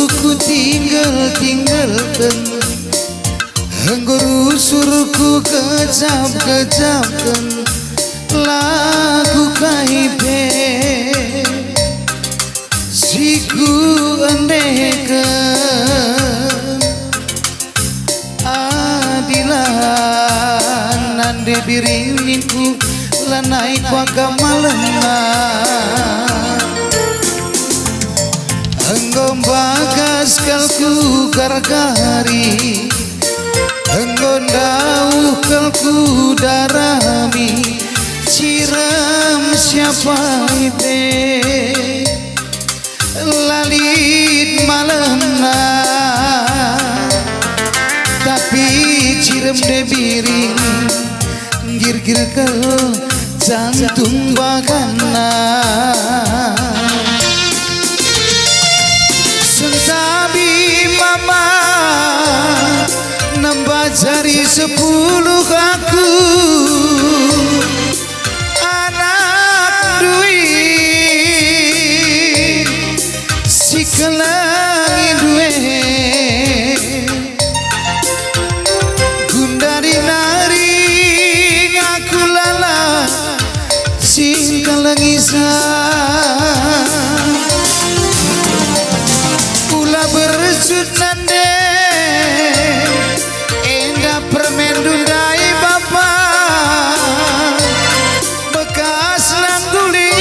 suruhku tinggalkan, Angguru suruhku kejap-kejapkan lagu kaipe siku andekan adilan nande biringinku lanai kuaga malenga Engkau bagas kalku gargari Engkau dauh kalku darami Siram siapa ibe Lalit malamna Tapi ciram de biring Gir-gir ke jantung bagana Sentabi mama nambah jari 10 aku anak duit si kelangi duit gundari nari ngaku lala si kelangi pula berjut nande endah permen dundai bapa bekas langguli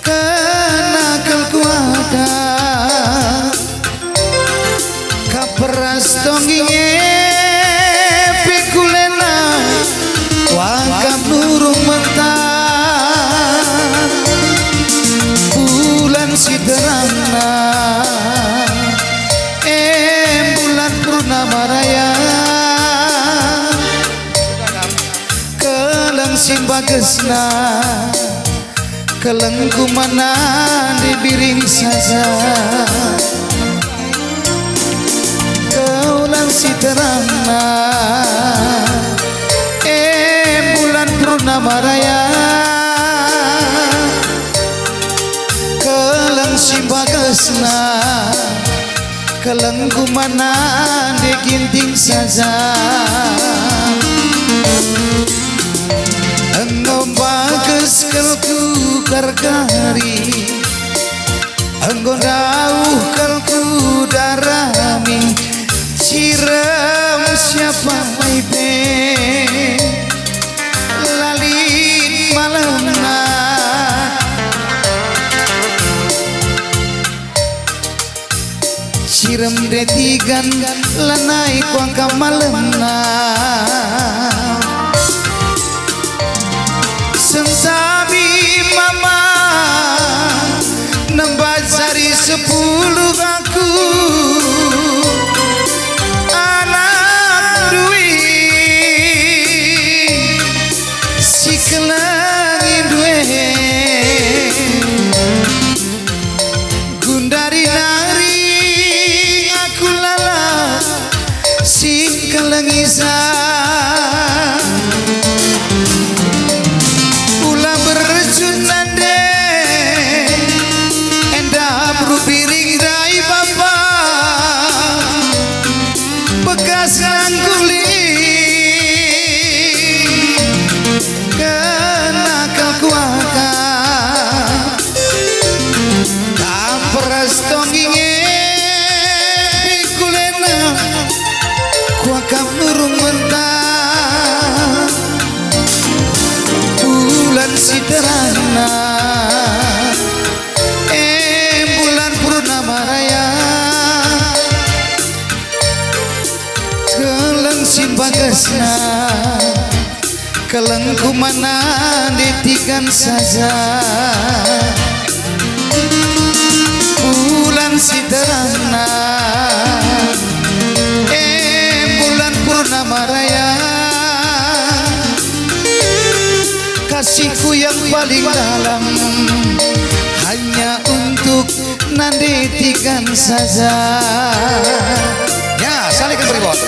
kenakal kuada kaperas tongginge pikulena wakam nurung mentah bulan si terangna bulan purnama raya keleng simbagesna keleng kumana dibiring saja keulang si terangna bulan purnama raya keleng simbagesna keleng kumana diginting saja Engkau bagus kalku gargari Engkau dauh kalku darami Siram siapa ibe Lalit malamna Siram detigan lanai kuangka malemna Sentabi mama nambah jari 10 aku anak duit si kelangi duit gundari nari aku lala si kelangi pula berjun nande endah berupiring rai bapa bekas langguli kenakal kuaka kamperas tongginge pikulena kuaka murung mentah bulan si terangna bulan purnama raya keleng simbagesna keleng kumana ditigan saja bulan si terangna bulan purnama raya kasihku yang paling dalam hanya untuk nandetikan saja. Ya, saling beri bos.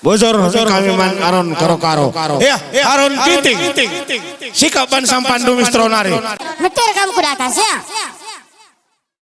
Bojor kami man aron karo-karo. Ya, aron titing. Sikap ban sampan dumis tronari. Meter kamu ke atas ya.